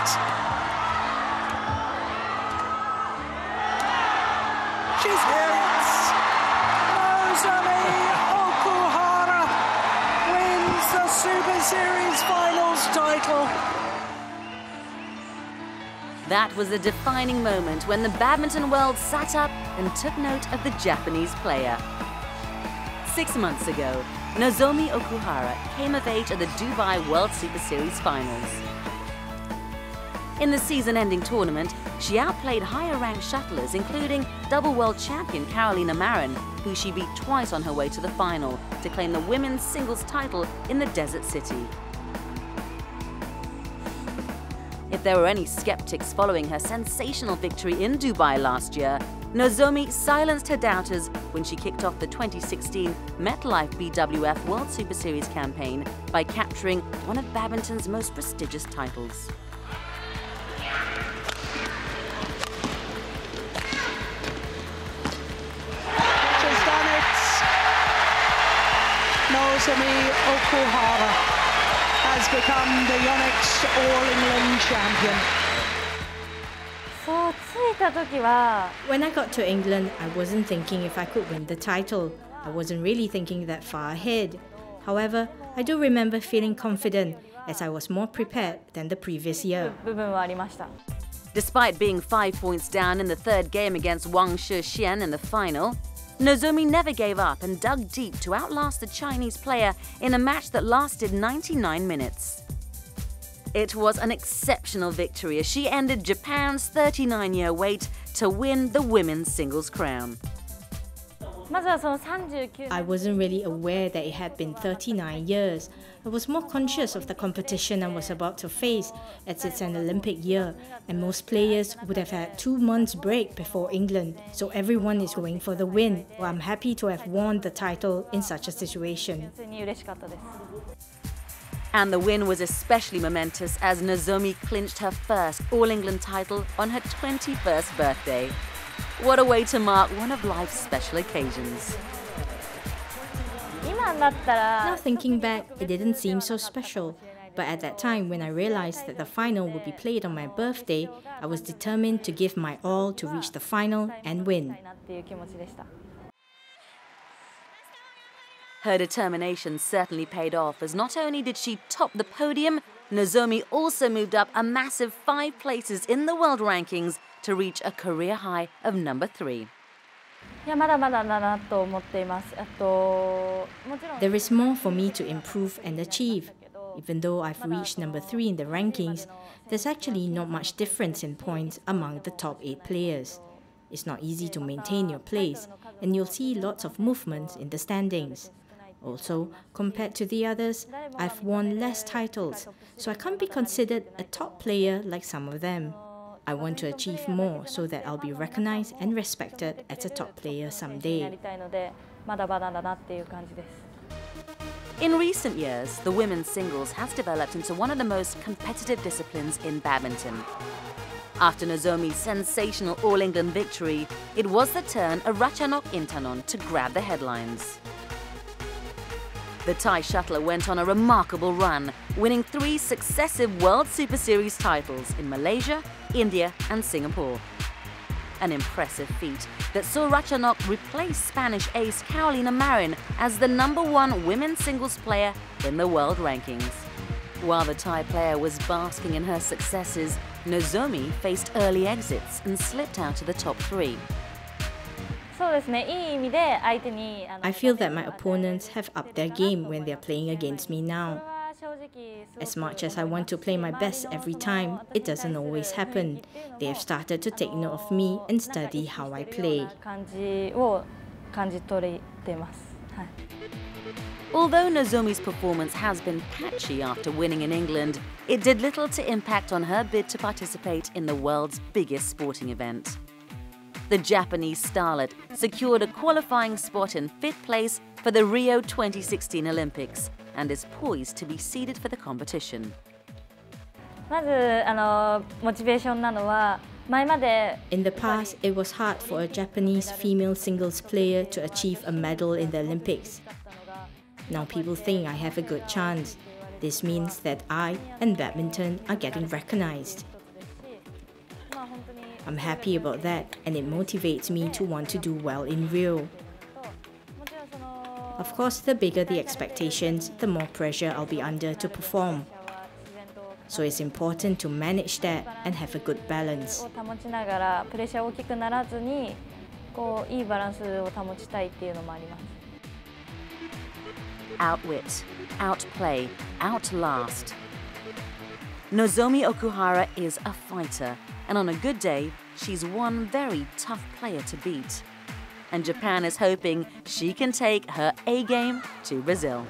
net. She's hit it! Nozomi Okuhara wins the Super Series Finals title. That was a defining moment when the badminton world sat up and took note of the Japanese player. 6 months ago, Nozomi Okuhara came of age at the Dubai World Superseries Finals. In the season-ending tournament, she outplayed higher-ranked shuttlers, including double World Champion Carolina Marin, who she beat twice on her way to the final to claim the women's singles title in the desert city. If there were any skeptics following her sensational victory in Dubai last year, Nozomi silenced her doubters when she kicked off the 2016 Metlife BWF World Superseries campaign by capturing one of badminton's most prestigious titles. She's done it! Nozomi Okuhara has become the Yonex All-England champion. When I got to England, I wasn't thinking if I could win the title. I wasn't really thinking that far ahead. However, I do remember feeling confident as I was more prepared than the previous year. Despite being 5 points down in the third game against Wang Shixian in the final, Nozomi never gave up and dug deep to outlast the Chinese player in a match that lasted 99 minutes. It was an exceptional victory as she ended Japan's 39-year wait to win the women's singles crown. I wasn't really aware that it had been 39 years. I was more conscious of the competition I was about to face, as it's an Olympic year, and most players would have had 2 months break before England, so everyone is going for the win. Well, I'm happy to have won the title in such a situation. And the win was especially momentous as Nozomi clinched her first All-England title on her 21st birthday. What a way to mark one of life's special occasions. Now thinking back, it didn't seem so special. But at that time, when I realized that the final would be played on my birthday, I was determined to give my all to reach the final and win. Her determination certainly paid off, as not only did she top the podium, Nozomi also moved up a massive 5 places in the world rankings to reach a career high of number 3. There is more for me to improve and achieve. Even though I've reached number 3 in the rankings, there's actually not much difference in points among the top 8 players. It's not easy to maintain your place, and you'll see lots of movements in the standings. Also, compared to the others, I've won less titles, so I can't be considered a top player like some of them. I want to achieve more so that I'll be recognized and respected as a top player someday. In recent years, the women's singles has developed into one of the most competitive disciplines in badminton. After Nozomi's sensational All-England victory, it was the turn of Ratchanok Intanon to grab the headlines. The Thai shuttler went on a remarkable run, winning 3 successive World Super Series titles in Malaysia, India and Singapore. An impressive feat that saw Ratchanok replace Spanish ace Carolina Marin as the #1 women's singles player in the world rankings. While the Thai player was basking in her successes, Nozomi faced early exits and slipped out of the top 3. I feel that my opponents have upped their game when they're playing against me now. As much as I want to play my best every time, it doesn't always happen. They have started to take note of me and study how I play. Although Nozomi's performance has been patchy after winning in England, it did little to impact on her bid to participate in the world's biggest sporting event. The Japanese starlet secured a qualifying spot in 5th place for the Rio 2016 Olympics and is poised to be seeded for the competition. In the past, it was hard for a Japanese female singles player to achieve a medal in the Olympics. Now people think I have a good chance. This means that I and badminton are getting recognized. I'm happy about that, and it motivates me to want to do well in Rio. Of course, the bigger the expectations, the more pressure I'll be under to perform. So it's important to manage that and have a good balance. Outwit, outplay, outlast. Nozomi Okuhara is a fighter, and on a good day, she's one very tough player to beat. And Japan is hoping she can take her A game to Brazil.